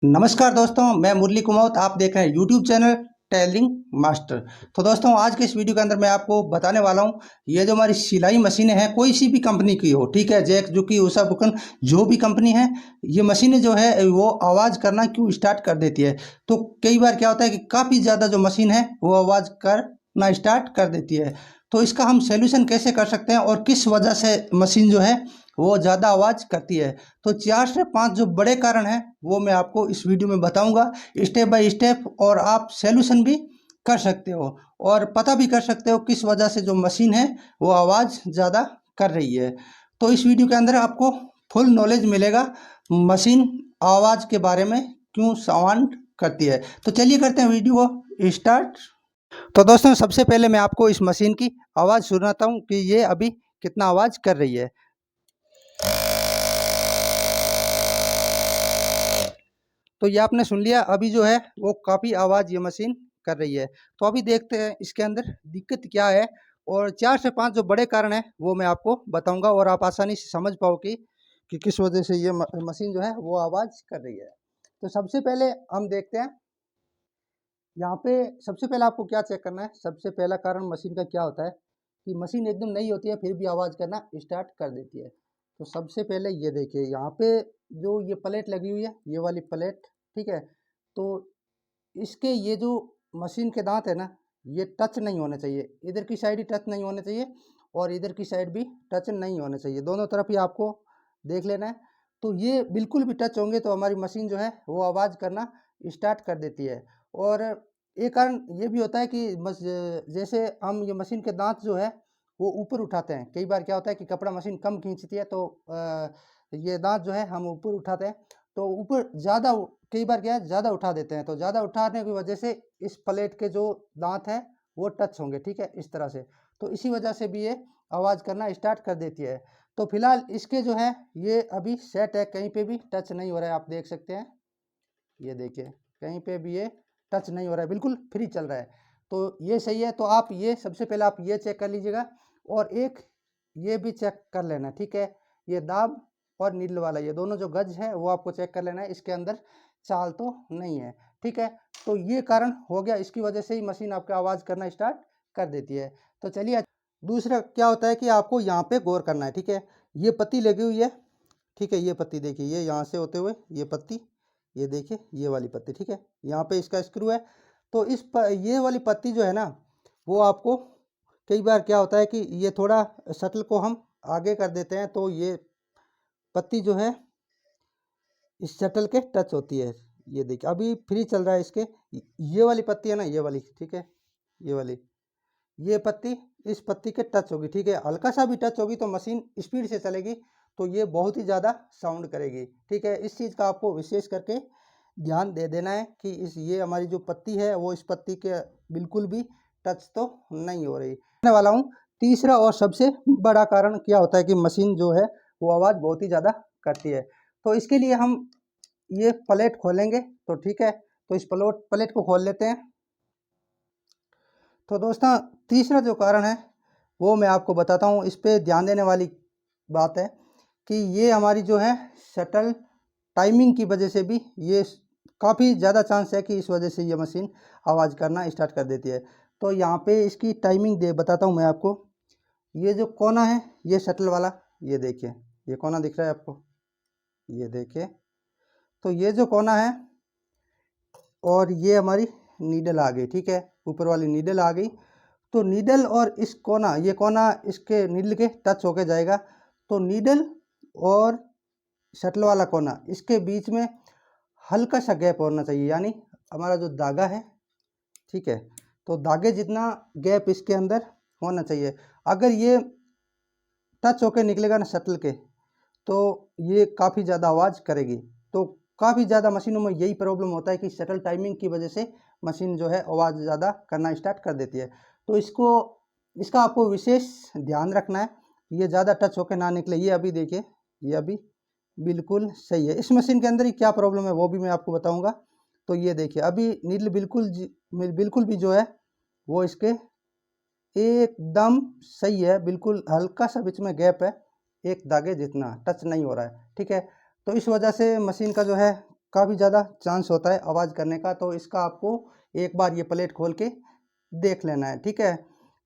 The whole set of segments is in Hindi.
नमस्कार दोस्तों, मैं मुरली कुमावत। आप देख रहे हैं यूट्यूब चैनल टेलरिंग मास्टर। तो दोस्तों, आज के इस वीडियो के अंदर मैं आपको बताने वाला हूं, ये जो हमारी सिलाई मशीनें हैं, कोई सी भी कंपनी की हो, ठीक है, जैक, जुकी, उषा, बुकन, जो भी कंपनी है, ये मशीनें जो है वो आवाज़ करना क्यों स्टार्ट कर देती है। तो कई बार क्या होता है कि काफ़ी ज़्यादा जो मशीन है वो आवाज़ करना स्टार्ट कर देती है। तो इसका हम सोल्यूशन कैसे कर सकते हैं और किस वजह से मशीन जो है वो ज़्यादा आवाज़ करती है। तो 4 से 5 जो बड़े कारण हैं वो मैं आपको इस वीडियो में बताऊंगा स्टेप बाय स्टेप, और आप सॉल्यूशन भी कर सकते हो और पता भी कर सकते हो किस वजह से जो मशीन है वो आवाज़ ज़्यादा कर रही है। तो इस वीडियो के अंदर आपको फुल नॉलेज मिलेगा मशीन आवाज़ के बारे में क्यों साउंड करती है। तो चलिए करते हैं वीडियो को स्टार्ट। तो दोस्तों, सबसे पहले मैं आपको इस मशीन की आवाज़ सुनाता हूँ कि ये अभी कितना आवाज़ कर रही है। तो ये आपने सुन लिया, अभी जो है वो काफ़ी आवाज़ ये मशीन कर रही है। तो अभी देखते हैं इसके अंदर दिक्कत क्या है, और 4 से 5 जो बड़े कारण हैं वो मैं आपको बताऊंगा और आप आसानी से समझ पाओ कि किस वजह से ये मशीन जो है वो आवाज़ कर रही है। तो सबसे पहले हम देखते हैं यहाँ पे। सबसे पहले आपको क्या चेक करना है, सबसे पहला कारण मशीन का क्या होता है कि मशीन एकदम नई होती है फिर भी आवाज़ करना स्टार्ट कर देती है। तो सबसे पहले ये देखिए, यहाँ पे जो ये प्लेट लगी हुई है, ये वाली प्लेट, ठीक है। तो इसके ये जो मशीन के दांत है ना, ये टच नहीं होने चाहिए। इधर की साइड ही टच नहीं होने चाहिए और इधर की साइड भी टच नहीं होने चाहिए, दोनों तरफ ही आपको देख लेना है। तो ये बिल्कुल भी टच होंगे तो हमारी मशीन जो है वो आवाज़ करना स्टार्ट कर देती है। और एक कारण ये भी होता है कि जैसे हम ये मशीन के दांत जो है वो ऊपर उठाते हैं। कई बार क्या होता है कि कपड़ा मशीन कम खींचती है तो ये दांत जो है हम ऊपर उठाते हैं, तो ऊपर ज़्यादा कई बार क्या है ज़्यादा उठा देते हैं, तो ज़्यादा उठाने की वजह से इस प्लेट के जो दांत हैं वो टच होंगे, ठीक है, इस तरह से। तो इसी वजह से भी ये आवाज़ करना स्टार्ट कर देती है। तो फिलहाल इसके जो है ये अभी सेट है, कहीं पे भी टच नहीं हो रहा है, आप देख सकते हैं। ये देखिए, कहीं पे भी ये टच नहीं हो रहा है, बिल्कुल फ्री चल रहा है। तो ये सही है। तो आप ये सबसे पहले आप ये चेक कर लीजिएगा और एक ये भी चेक कर लेना, ठीक है। ये दाब और नील वाला, ये दोनों जो गज है वो आपको चेक कर लेना है, इसके अंदर चाल तो नहीं है, ठीक है। तो ये कारण हो गया, इसकी वजह से ही मशीन आपका आवाज़ करना स्टार्ट कर देती है। तो चलिए, दूसरा क्या होता है कि आपको यहाँ पे गौर करना है, ठीक है। ये पत्ती लगी हुई है, ठीक है। ये पत्ती देखिए, ये यहाँ से होते हुए ये पत्ती, ये देखिए ये वाली पत्ती, ठीक है। यहाँ पे इसका स्क्रू है। तो ये वाली पत्ती जो है ना, वो आपको कई बार क्या होता है कि ये थोड़ा शटल को हम आगे कर देते हैं तो ये पत्ती जो है इस शटल के टच होती है। ये देखिए अभी फ्री चल रहा है इसके, ये वाली पत्ती है ना, ये वाली, ठीक है, ये वाली, ये पत्ती इस पत्ती के टच होगी, ठीक है। हल्का सा भी टच होगी तो मशीन स्पीड से चलेगी, तो ये बहुत ही ज़्यादा साउंड करेगी, ठीक है। इस चीज़ का आपको विशेष करके ध्यान दे देना है कि ये हमारी जो पत्ती है वो इस पत्ती के बिल्कुल भी टच तो नहीं हो रही। कहने वाला हूँ, तीसरा और सबसे बड़ा कारण क्या होता है कि मशीन जो है वो आवाज़ बहुत ही ज़्यादा करती है। तो इसके लिए हम ये प्लेट खोलेंगे, तो ठीक है। तो इस प्लेट को खोल लेते हैं। तो दोस्तों, तीसरा जो कारण है वो मैं आपको बताता हूँ। इस पे ध्यान देने वाली बात है कि ये हमारी जो है शटल टाइमिंग की वजह से भी ये काफ़ी ज़्यादा चांस है कि इस वजह से ये मशीन आवाज़ करना स्टार्ट कर देती है। तो यहाँ पे इसकी टाइमिंग दे बताता हूँ मैं आपको। ये जो कोना है ये शटल वाला, ये देखिए, ये कोना दिख रहा है आपको, ये देखिए। तो ये जो कोना है और ये हमारी नीडल आ गई, ठीक है, ऊपर वाली नीडल आ गई। तो नीडल और इस कोना, ये कोना इसके नीडल के टच होके जाएगा। तो नीडल और शटल वाला कोना, इसके बीच में हल्का सा गैप होना चाहिए, यानी हमारा जो धागा है, ठीक है, तो धागे जितना गैप इसके अंदर होना चाहिए। अगर ये टच होके निकलेगा ना शटल के, तो ये काफ़ी ज़्यादा आवाज़ करेगी। तो काफ़ी ज़्यादा मशीनों में यही प्रॉब्लम होता है कि शटल टाइमिंग की वजह से मशीन जो है आवाज़ ज़्यादा करना स्टार्ट कर देती है। तो इसका आपको विशेष ध्यान रखना है, ये ज़्यादा टच होकर ना निकले। ये अभी देखिए, ये अभी बिल्कुल सही है। इस मशीन के अंदर ही क्या प्रॉब्लम है वो भी मैं आपको बताऊँगा। तो ये देखिए अभी नीडल बिल्कुल भी जो है वो इसके एकदम सही है, बिल्कुल हल्का सा बीच में गैप है, एक धागे जितना टच नहीं हो रहा है, ठीक है। तो इस वजह से मशीन का जो है काफ़ी ज़्यादा चांस होता है आवाज़ करने का। तो इसका आपको एक बार ये प्लेट खोल के देख लेना है, ठीक है।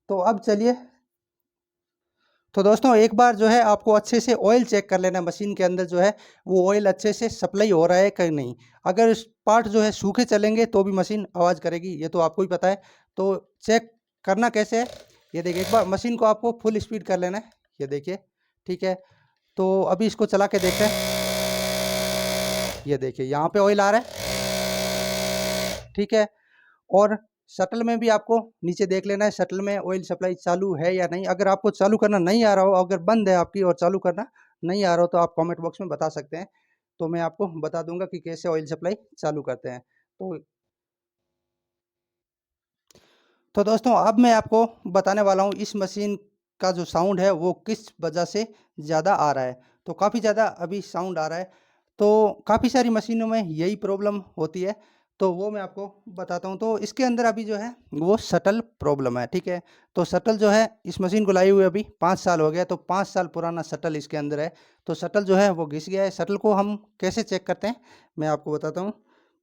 तो अब चलिए, तो दोस्तों एक बार जो है आपको अच्छे से ऑयल चेक कर लेना है, मशीन के अंदर जो है वो ऑयल अच्छे से सप्लाई हो रहा है कि नहीं। अगर पार्ट जो है सूखे चलेंगे तो भी मशीन आवाज़ करेगी, ये तो आपको ही पता है। तो चेक करना कैसे है, ये देखिए, एक बार मशीन को आपको फुल स्पीड कर लेना है, ये देखिए, ठीक है। तो अभी इसको चला के देखते हैं, ये देखिए यहाँ पे ऑयल आ रहा है, ठीक है। और शटल में भी आपको नीचे देख लेना है, शटल में ऑयल सप्लाई चालू है या नहीं। अगर आपको चालू करना नहीं आ रहा हो, अगर बंद है आपकी और चालू करना नहीं आ रहा हो, तो आप कमेंट बॉक्स में बता सकते हैं, तो मैं आपको बता दूंगा कि कैसे ऑयल सप्लाई चालू करते हैं। तो दोस्तों अब मैं आपको बताने वाला हूँ इस मशीन का जो साउंड है वो किस वजह से ज़्यादा आ रहा है। तो काफ़ी ज़्यादा अभी साउंड आ रहा है, तो काफ़ी सारी मशीनों में यही प्रॉब्लम होती है, तो वो मैं आपको बताता हूँ। तो इसके अंदर अभी जो है वो शटल प्रॉब्लम है, ठीक है। तो शटल जो है इस मशीन को लाई हुए अभी 5 साल हो गया, तो 5 साल पुराना शटल इसके अंदर है। तो शटल जो है वो घिस गया है। शटल को हम कैसे चेक करते हैं मैं आपको बताता हूँ।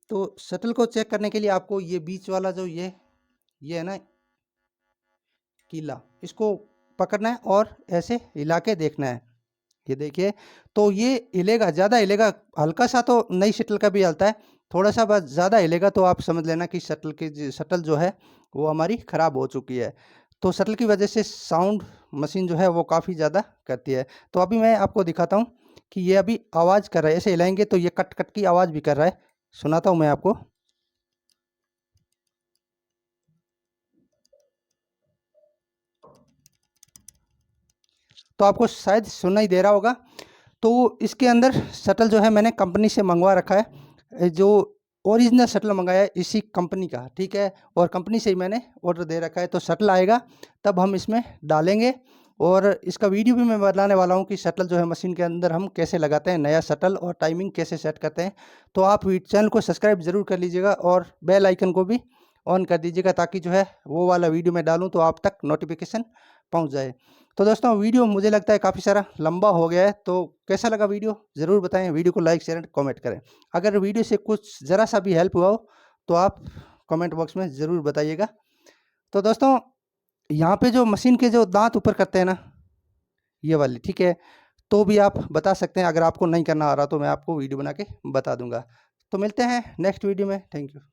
तो शटल को चेक करने के लिए आपको ये बीच वाला जो ये है ना कीला, इसको पकड़ना है और ऐसे हिला के देखना है, ये देखिए। तो ये हिलेगा, ज़्यादा हिलेगा, हल्का सा तो नई शटल का भी हलता है, थोड़ा सा बस ज़्यादा हिलेगा तो आप समझ लेना कि शटल जो है वो हमारी ख़राब हो चुकी है। तो शटल की वजह से साउंड मशीन जो है वो काफ़ी ज़्यादा करती है। तो अभी मैं आपको दिखाता हूँ कि ये अभी आवाज़ कर रहा है, ऐसे हिलाएंगे तो ये कट कट की आवाज़ भी कर रहा है। सुनाता हूँ मैं आपको। तो आपको शायद सुनाई दे रहा होगा। तो इसके अंदर शटल जो है मैंने कंपनी से मंगवा रखा है, जो ओरिजिनल शटल मंगाया है इसी कंपनी का, ठीक है। और कंपनी से ही मैंने ऑर्डर दे रखा है। तो शटल आएगा तब हम इसमें डालेंगे, और इसका वीडियो भी मैं बताने वाला हूँ कि शटल जो है मशीन के अंदर हम कैसे लगाते हैं, नया शटल, और टाइमिंग कैसे सेट करते हैं। तो आप चैनल को सब्सक्राइब ज़रूर कर लीजिएगा और बेल आइकन को भी ऑन कर दीजिएगा, ताकि जो है वो वाला वीडियो मैं डालूँ तो आप तक नोटिफिकेशन पहुँच जाए। तो दोस्तों वीडियो मुझे लगता है काफ़ी सारा लंबा हो गया है, तो कैसा लगा वीडियो ज़रूर बताएं। वीडियो को लाइक शेयर एंड कमेंट करें। अगर वीडियो से कुछ ज़रा सा भी हेल्प हुआ हो तो आप कमेंट बॉक्स में ज़रूर बताइएगा। तो दोस्तों यहाँ पे जो मशीन के जो दांत ऊपर करते हैं ना, ये वाली, ठीक है, तो भी आप बता सकते हैं। अगर आपको नहीं करना आ रहा तो मैं आपको वीडियो बना के बता दूंगा। तो मिलते हैं नेक्स्ट वीडियो में। Thank you.